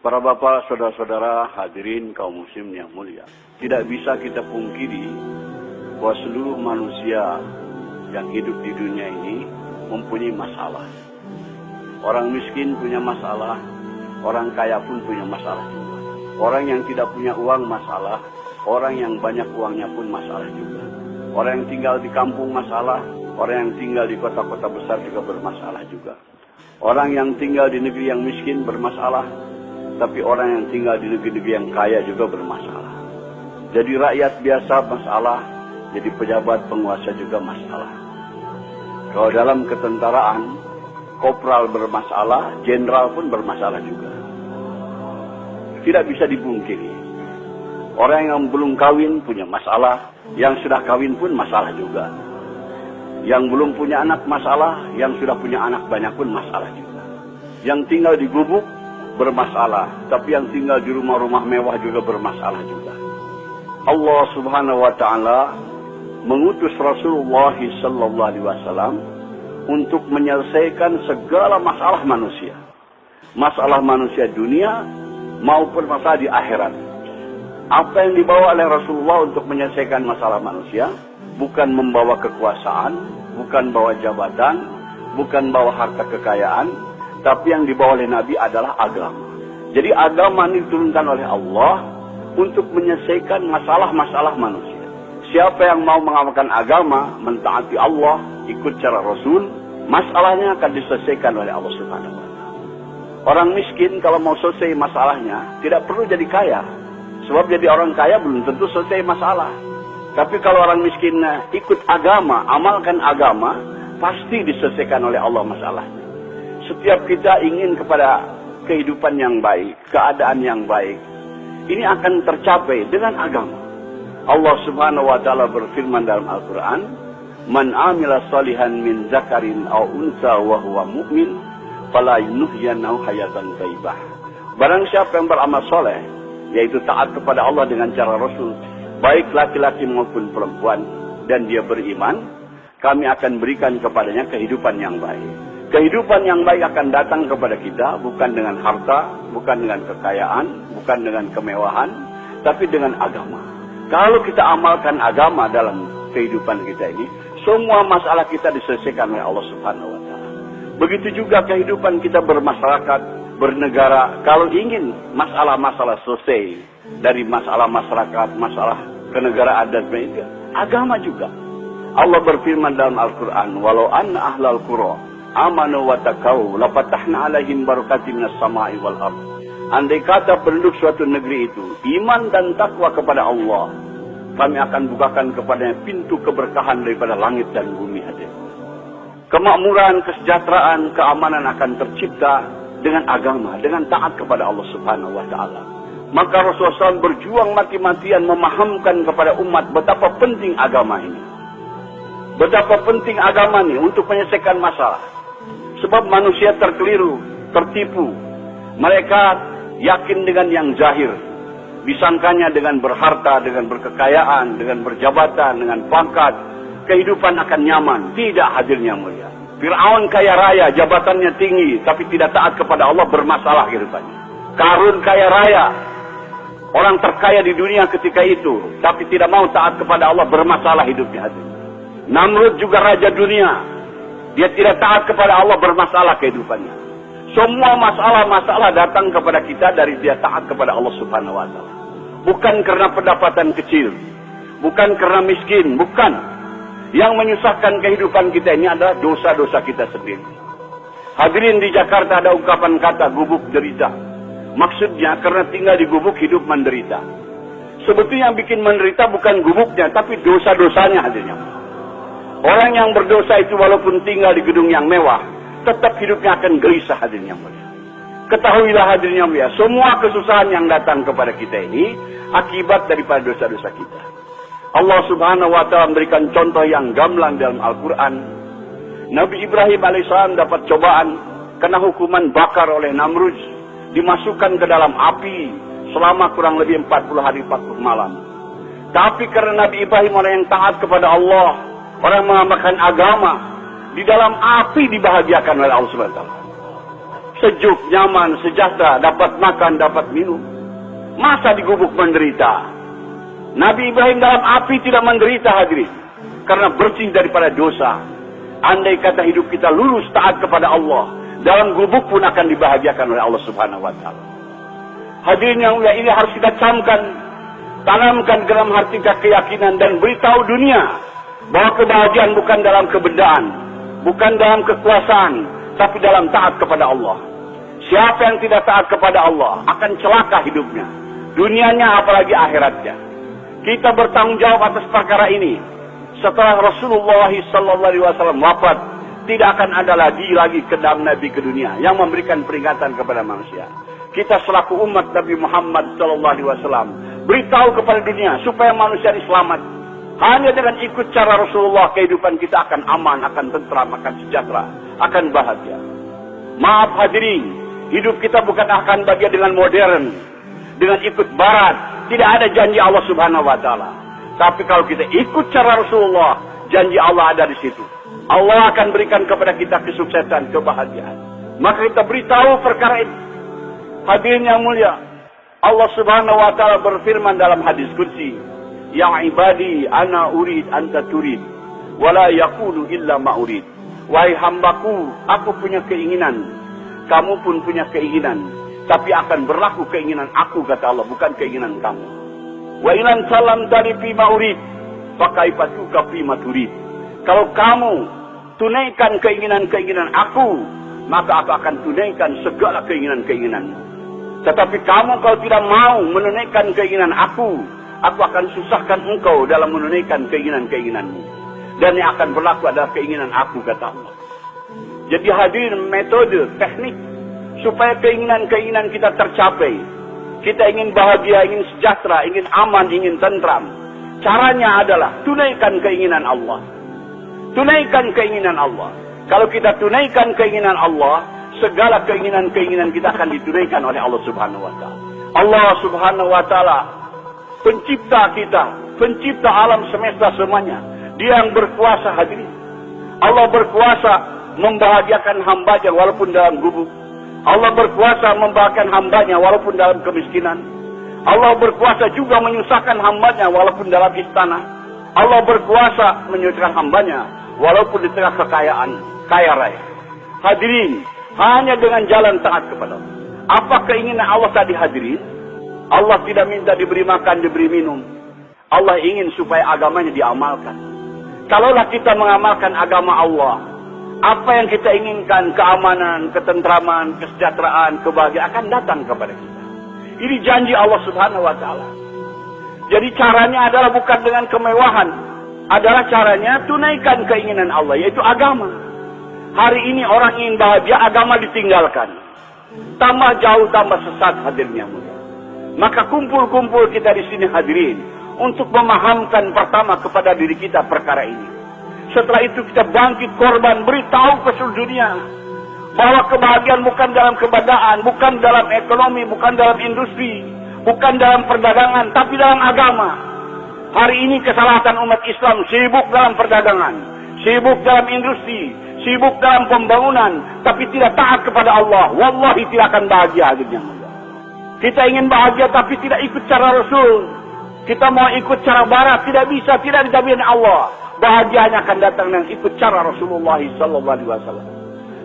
Para bapak, saudara-saudara, hadirin kaum muslim yang mulia. Tidak bisa kita pungkiri bahwa seluruh manusia yang hidup di dunia ini mempunyai masalah. Orang miskin punya masalah, orang kaya pun punya masalah juga. Orang yang tidak punya uang masalah, orang yang banyak uangnya pun masalah juga. Orang yang tinggal di kampung masalah, orang yang tinggal di kota-kota besar juga bermasalah juga. Orang yang tinggal di negeri yang miskin bermasalah, tapi orang yang tinggal di negeri-negeri yang kaya juga bermasalah. Jadi rakyat biasa masalah, jadi pejabat penguasa juga masalah. Kalau dalam ketentaraan, kopral bermasalah, jenderal pun bermasalah juga. Tidak bisa dipungkiri. Orang yang belum kawin punya masalah, yang sudah kawin pun masalah juga. Yang belum punya anak masalah, yang sudah punya anak banyak pun masalah juga. Yang tinggal di gubuk bermasalah, tapi yang tinggal di rumah-rumah mewah juga bermasalah juga. Allah Subhanahu wa taala mengutus Rasulullah sallallahu alaihi wasallam untuk menyelesaikan segala masalah manusia. Masalah manusia dunia maupun masalah di akhirat. Apa yang dibawa oleh Rasulullah untuk menyelesaikan masalah manusia bukan membawa kekuasaan, bukan bawa jabatan, bukan bawa harta kekayaan, tapi yang dibawa oleh Nabi adalah agama. Jadi agama ini diturunkan oleh Allah untuk menyelesaikan masalah-masalah manusia. Siapa yang mau mengamalkan agama, mentaati Allah, ikut cara Rasul, masalahnya akan diselesaikan oleh Allah Subhanahu wa taala. Orang miskin kalau mau selesai masalahnya, tidak perlu jadi kaya. Sebab jadi orang kaya belum tentu selesai masalah. Tapi kalau orang miskin ikut agama, amalkan agama, pasti diselesaikan oleh Allah masalahnya. Setiap kita ingin kepada kehidupan yang baik, keadaan yang baik, ini akan tercapai dengan agama. Allah Subhanahu wa taala berfirman dalam Al-Qur'an, "Man 'amila shalihan min dzakarin aw unsa wa huwa mu'min, fala yuhyiyannahu hayatan thayyibah." Barang siapa yang beramal soleh, yaitu taat kepada Allah dengan cara Rasul, baik laki-laki maupun perempuan, dan dia beriman, kami akan berikan kepadanya kehidupan yang baik. Kehidupan yang baik akan datang kepada kita bukan dengan harta, bukan dengan kekayaan, bukan dengan kemewahan, tapi dengan agama. Kalau kita amalkan agama dalam kehidupan kita ini, semua masalah kita diselesaikan oleh Allah Subhanahu wa taala. Begitu juga kehidupan kita bermasyarakat, bernegara, kalau ingin masalah-masalah selesai dari masalah masyarakat, masalah kenegaraan dan sebagainya, agama juga. Allah berfirman dalam Al-Qur'an, "Walau anna ahlal qura amanu wa taqaw la fatahna 'alaihim barakatin minas sama'i wal ardh." Andai kata penduduk suatu negeri itu iman dan takwa kepada Allah, kami akan bukakan kepadanya pintu keberkahan daripada langit dan bumi hadir. Kemakmuran, kesejahteraan, keamanan akan tercipta dengan agama, dengan taat kepada Allah Subhanahu wa taala. Maka Rasulullah SAW berjuang mati-matian memahamkan kepada umat betapa penting agama ini. Betapa penting agama ini untuk menyelesaikan masalah. Sebab manusia terkeliru, tertipu. Mereka yakin dengan yang zahir. Disangkanya dengan berharta, dengan berkekayaan, dengan berjabatan, dengan pangkat, kehidupan akan nyaman. Tidak, hadirnya mulia. Fir'aun kaya raya, jabatannya tinggi, tapi tidak taat kepada Allah, bermasalah kehidupannya. Qarun kaya raya, orang terkaya di dunia ketika itu, tapi tidak mau taat kepada Allah, bermasalah hidupnya. Namrud juga raja dunia. Dia tidak taat kepada Allah, bermasalah kehidupannya. Semua masalah-masalah datang kepada kita dari dia taat kepada Allah Subhanahu wa taala. Bukan karena pendapatan kecil, bukan karena miskin, bukan. Yang menyusahkan kehidupan kita ini adalah dosa-dosa kita sendiri. Hadirin, di Jakarta ada ungkapan kata gubuk derita. Maksudnya karena tinggal di gubuk hidup menderita. Sebetulnya yang bikin menderita bukan gubuknya, tapi dosa-dosanya hadirnya. Orang yang berdosa itu walaupun tinggal di gedung yang mewah, tetap hidupnya akan gelisah hadirnya mulia. Ketahuilah hadirnya mulia, semua kesusahan yang datang kepada kita ini akibat daripada dosa-dosa kita. Allah Subhanahu wa taala memberikan contoh yang gamblang dalam Al-Qur'an. Nabi Ibrahim alaihissalam dapat cobaan, kena hukuman bakar oleh Namrud, dimasukkan ke dalam api selama kurang lebih 40 hari 40 malam. Tapi karena Nabi Ibrahim orang yang taat kepada Allah, orang mengamalkan agama, di dalam api dibahagiakan oleh Allah Subhanahu wa taala. sejuk, nyaman, sejahtera, dapat makan, dapat minum. Masa di gubuk menderita? Nabi Ibrahim dalam api tidak menderita, hadirin, karena bersih daripada dosa. Andai kata hidup kita lurus taat kepada Allah, dalam gubuk pun akan dibahagiakan oleh Allah Subhanahu wa Ta'ala. Hadirin yang mulia, ini harus kita camkan, tanamkan dalam hati kita keyakinan dan beritahu dunia bahwa kebahagiaan bukan dalam kebendaan, bukan dalam kekuasaan, tapi dalam taat kepada Allah. Siapa yang tidak taat kepada Allah akan celaka hidupnya, dunianya apalagi akhiratnya. Kita bertanggung jawab atas perkara ini. Setelah Rasulullah SAW wafat, tidak akan ada lagi kedam Nabi ke dunia yang memberikan peringatan kepada manusia. Kita selaku umat Nabi Muhammad SAW beritahu kepada dunia supaya manusia ini selamat. Hanya dengan ikut cara Rasulullah, kehidupan kita akan aman, akan tentram, akan sejahtera, akan bahagia. Maaf hadirin, hidup kita bukan akan bahagia dengan modern, dengan ikut barat. Tidak ada janji Allah Subhanahu wa Ta'ala. Tapi kalau kita ikut cara Rasulullah, janji Allah ada di situ. Allah akan berikan kepada kita kesuksesan, kebahagiaan. Maka kita beritahu perkara ini. Hadirin yang mulia, Allah Subhanahu wa Ta'ala berfirman dalam hadis qudsi, "Ya ibadi, ana urid anta turid, wala yaqulu illa ma urid." Wahai hambaku, aku punya keinginan, kamu pun punya keinginan, tapi akan berlaku keinginan aku, kata Allah, bukan keinginan kamu. Wa ilan salam dari fima urid, fakaifatuka fima turid. Kalau kamu tunaikan keinginan-keinginan aku, maka aku akan tunaikan segala keinginan-keinginanmu. Tetapi kamu kalau tidak mau menunaikan keinginan aku akan susahkan engkau dalam menunaikan keinginan-keinginanmu. Dan yang akan berlaku adalah keinginan aku, kata Allah. Jadi hadirin, metode, teknik supaya keinginan-keinginan kita tercapai. Kita ingin bahagia, ingin sejahtera, ingin aman, ingin tentram. Caranya adalah tunaikan keinginan Allah. Tunaikan keinginan Allah. Kalau kita tunaikan keinginan Allah, segala keinginan-keinginan kita akan ditunaikan oleh Allah Subhanahu wa Ta'ala. Allah Subhanahu wa Ta'ala, pencipta kita, pencipta alam semesta semuanya. Dia yang berkuasa, hadirin. Allah berkuasa membahagiakan hambanya walaupun dalam gubuk. Allah berkuasa membahagiakan hambanya walaupun dalam kemiskinan. Allah berkuasa juga menyusahkan hambanya walaupun dalam istana. Allah berkuasa menyusahkan hambanya walaupun di tengah kekayaan, kaya raya. Hadirin, hanya dengan jalan taat kepada Allah. Apa keinginan Allah tadi, hadirin? Allah tidak minta diberi makan, diberi minum. Allah ingin supaya agamanya diamalkan. Kalaulah kita mengamalkan agama Allah, apa yang kita inginkan, keamanan, ketentraman, kesejahteraan, kebahagiaan akan datang kepada kita. Ini janji Allah Subhanahu wa Ta'ala. Jadi caranya adalah bukan dengan kemewahan, adalah caranya tunaikan keinginan Allah, yaitu agama. Hari ini orang ingin bahagia, agama ditinggalkan. Tambah jauh, tambah sesat, hadirnya mulia. Maka kumpul-kumpul kita di sini, hadirin, untuk memahamkan pertama kepada diri kita perkara ini. Setelah itu kita bangkit korban, beritahu ke seluruh dunia bahwa kebahagiaan bukan dalam kebendaan, bukan dalam ekonomi, bukan dalam industri, bukan dalam perdagangan, tapi dalam agama. Hari ini kesalahan umat Islam sibuk dalam perdagangan, sibuk dalam industri, sibuk dalam pembangunan, tapi tidak taat kepada Allah. Wallahi tidak akan bahagia akhirnya. Kita ingin bahagia tapi tidak ikut cara Rasul. Kita mau ikut cara barat, tidak bisa, tidak dijamin Allah. Bahagianya akan datang dengan ikut cara Rasulullah SAW.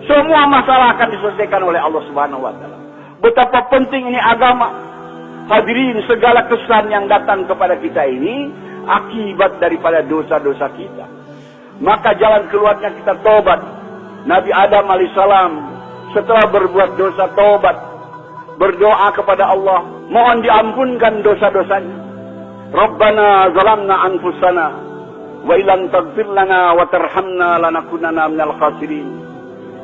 Semua masalah akan diselesaikan oleh Allah Subhanahu wa Ta'ala. Betapa penting ini agama. Hadirin, segala kesusahan yang datang kepada kita ini akibat daripada dosa-dosa kita. Maka jalan keluarnya kita tobat. Nabi Adam alaihissalam setelah berbuat dosa tobat, berdoa kepada Allah, mohon diampunkan dosa-dosanya. Rabbana zalamna anfusana wa ilam taghfir lana wa tarhamna lanakunanna minal khasirin.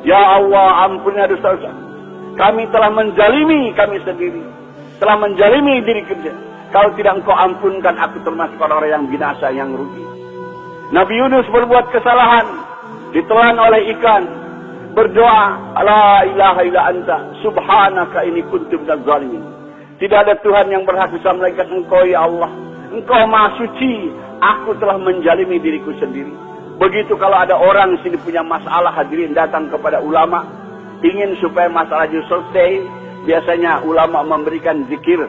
Ya Allah, ampunilah dosa-dosa. Kami telah menzalimi kami sendiri, telah menzalimi diri kita. Kalau tidak Engkau ampunkan, aku termasuk orang-orang yang binasa, yang rugi. Nabi Yunus berbuat kesalahan, ditelan oleh ikan, berdoa, la ilaha illa anta subhanaka inni kuntu minaz zalimin. Tidak ada Tuhan yang berhak bisa melainkan Engkau, ya Allah. Engkau Maha Suci, aku telah menjalimi diriku sendiri. Begitu kalau ada orang sini punya masalah, hadirin, datang kepada ulama, ingin supaya masalah itu selesai, biasanya ulama memberikan zikir.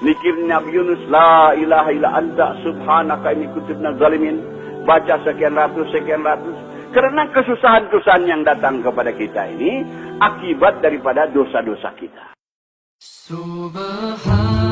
Zikir Nabi Yunus, la ilaha illa anta subhanaka inni kuntu minaz zalimin. Baca sekian ratus. Karena kesusahan-kesusahan yang datang kepada kita ini akibat daripada dosa-dosa kita. Subhan